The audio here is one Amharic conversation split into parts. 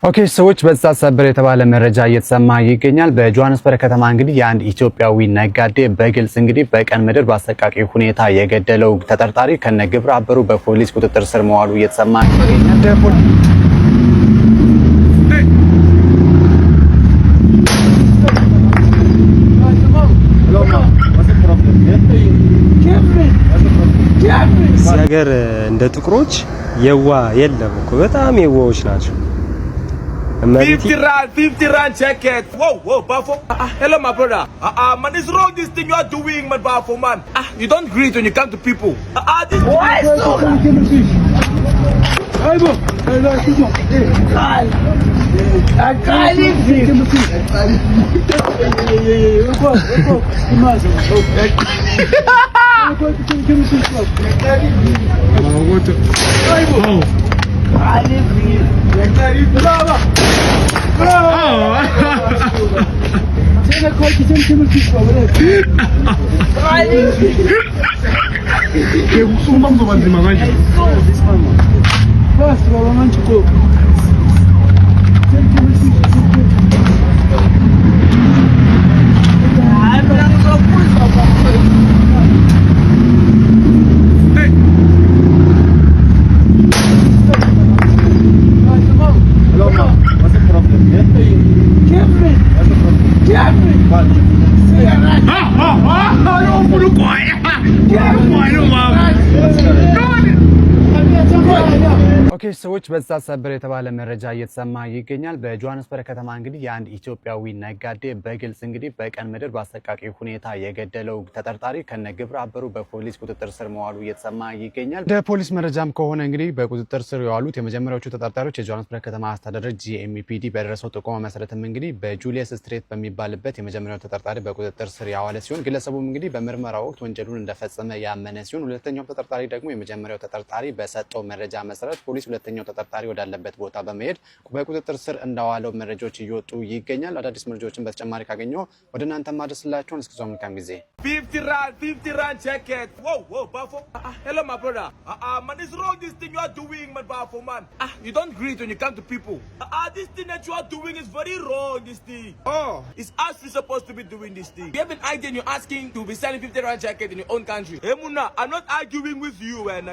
ኦኬ ሰዎች በዛ ሰበር የተባለ መረጃ እየተሰማ ይገኛል። በጆሃንስበርግ ከተማ እንግዲህ የአንድ ኢትዮጵያዊ ነጋዴ በግልጽ እንግዲህ በቀን ምድር በአሰቃቂ ሁኔታ የገደለው ተጠርጣሪ ከነግብረ አበሩ በፖሊስ ቁጥጥር ስር መዋሉ እየተሰማ ይገኛል። ነገር እንደ ጥቁሮች የዋ የለም እኮ በጣም የዋዎች ናቸው። 50 rand jacket. Whoa, Bafo. Hello, my brother. Man, it's wrong this thing you are doing, man, Bafo, man. You don't greet when you come to people. This. Why so? ኦኬ ሰዎች በዛ ሰበር የተባለ መረጃ እየተሰማ ይገኛል። በጆሃንስበርግ ከተማ እንግዲህ የአንድ ኢትዮጵያዊ ነጋዴ በግልጽ እንግዲህ በቀን ምድር በአሰቃቂ ሁኔታ የገደለው ተጠርጣሪ ከነግብረ አበሩ በፖሊስ ቁጥጥር ስር መዋሉ እየተሰማ ይገኛል። ለፖሊስ መረጃም ከሆነ እንግዲህ በቁጥጥር ስር የዋሉት የመጀመሪያዎቹ ተጠርጣሪዎች የጆሃንስበርግ ከተማ አስተዳደር ጂኤምፒዲ በደረሰው ጥቆማ መሰረትም እንግዲህ በጁሊየስ ስትሬት በሚባልበት የመጀመሪያው ተጠርጣሪ በቁጥጥር ስር ያዋለ ሲሆን ግለሰቡም እንግዲህ በምርመራ ወቅት ወንጀሉን እንደፈጸመ ያመነ ሲሆን ሁለተኛው ተጠርጣሪ ደግሞ የመጀመሪያው ተጠርጣሪ በሰጠው መረጃ መሰረት ፖሊስ ሁለተኛው ተጠርጣሪ ወዳለበት ቦታ በመሄድ በቁጥጥር ስር እንዳዋለው መረጃዎች እየወጡ ይገኛል። አዳዲስ መረጃዎችን በተጨማሪ ካገኘው ወደ እናንተ ማድረስላችኋለሁ። እስከዛው መልካም ጊዜ። 50 rand jacket. Whoa, Bafo. Hello, my brother. Man, it's wrong this thing you are doing, man, Bafo, man. You don't greet when you come to people. This thing that you are doing is very wrong, this thing. It's us who's supposed to be doing this thing. You have an idea and you're asking to be selling 50 rand jacket in your own country. Hey, Muna, I'm not arguing with you, man.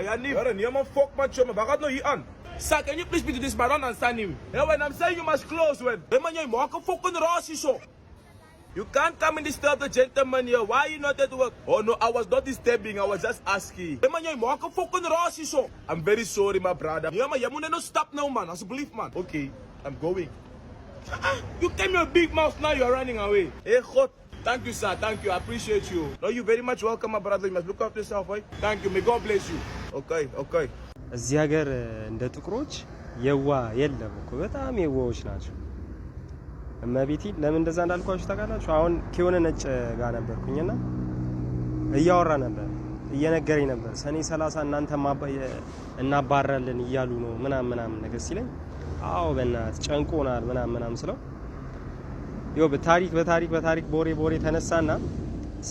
You're fuck my chum, but I got no he on. Sir, can you please speak to this man? I don't understand him. Hey, when I'm saying you must close, when. Hey, man, you're more fucking Rossi show. You can't come and disturb the gentleman here. Why are you not at work? Oh, no, I was not disturbing. I was just asking. Hey, man, you're more fucking Rossi show. I'm very sorry, my brother. Yeah, man, you're not stop now, man. I believe, man. Okay, I'm going. You came your big mouth, now you're running away. Hey, God. Thank you, sir. Thank you. I appreciate you. No, you're very much welcome, my brother. You must look after yourself, right? Thank you. May God bless you. Okay. እዚህ ሀገር እንደ ጥቁሮች የዋ የለም እኮ በጣም የዋዎች ናቸው። እመቤቴ ለምን እንደዛ እንዳልኳችሁ ታውቃላችሁ? አሁን ከሆነ ነጭ ጋር ነበርኩኝና እያወራ ነበር፣ እየነገረኝ ነበር ሰኔ 30 እናንተ እናባራለን እያሉ ነው ምናምን ነገር ሲለኝ፣ አዎ በእናትህ ጨንቆናል ምናምን ስለው ይኸው በታሪክ ቦሬ ተነሳና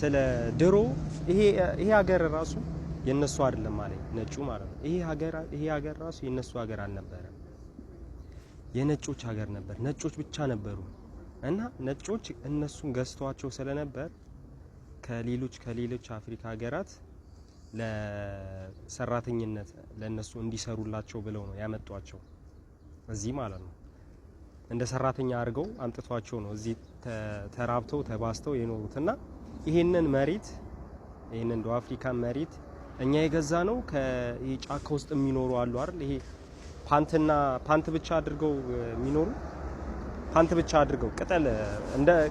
ስለ ድሮ ይሄ ሀገር ራሱ የነሱ አይደለም ማለት ነጩ ማለት ነው። ይሄ ሀገር ራሱ የነሱ ሀገር አልነበረም፣ የነጮች ሀገር ነበር። ነጮች ብቻ ነበሩ እና ነጮች እነሱን ገዝቷቸው ስለነበር ከሌሎች አፍሪካ ሀገራት ለሰራተኝነት ለነሱ እንዲሰሩላቸው ብለው ነው ያመጧቸው እዚህ ማለት ነው። እንደ ሰራተኛ አድርገው አምጥቷቸው ነው እዚህ ተራብተው ተባስተው የኖሩትና ይሄንን ደቡብ አፍሪካ መሬት እኛ የገዛ ነው። ከጫካ ውስጥ የሚኖሩ አሉ አይደል? ይሄ ፓንት ብቻ አድርገው የሚኖሩ ፓንት ብቻ አድርገው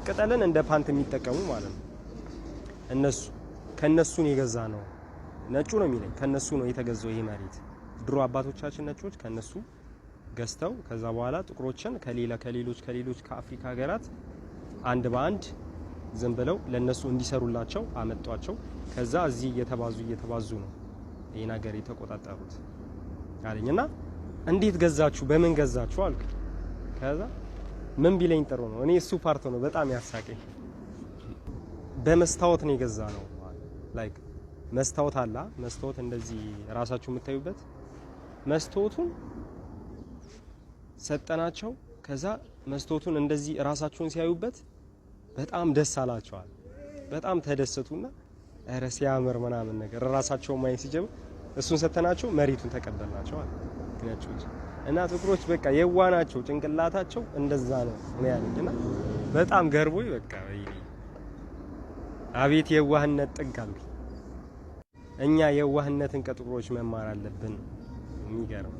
ቅጠልን እንደ ፓንት የሚጠቀሙ ማለት ነው። ከነሱን የገዛ ነው። ነጩ ነው የሚለኝ ከነሱ ነው የተገዛው ይሄ መሬት። ድሮ አባቶቻችን ነጮች ከነሱ ገዝተው ከዛ በኋላ ጥቁሮችን ከሌሎች ከአፍሪካ ሀገራት አንድ በአንድ ዝም ብለው ለነሱ እንዲሰሩላቸው አመጧቸው። ከዛ እዚህ እየተባዙ ነው ይሄን ሀገር የተቆጣጠሩት አለኝና እንዴት ገዛችሁ በምን ገዛችሁ አልኩ። ከዛ ምን ቢለኝ ጥሩ ነው እኔ እሱ ፓርቶ ነው በጣም ያሳቀኝ። በመስታወት ነው የገዛ ነው ላይክ መስታወት አላ መስታወት እንደዚህ ራሳችሁ የምታዩበት መስታወቱን ሰጠናቸው። ከዛ መስታወቱን እንደዚህ ራሳቸውን ሲያዩበት በጣም ደስ አላቸዋል። በጣም ተደሰቱና ኧረ ሲያምር ምናምን ነገር ራሳቸውን ማየት ሲጀምሩ እሱን ሰተናቸው መሬቱን ተቀበልናቸው አለ ነጮች። እና ጥቁሮች በቃ የዋናቸው ጭንቅላታቸው እንደዛ ነው ያለኝና በጣም ገርቦኝ በቃ አቤት የዋህነት ጥግ አልኩኝ። እኛ የዋህነትን ከጥቁሮች መማር አለብን። የሚገርም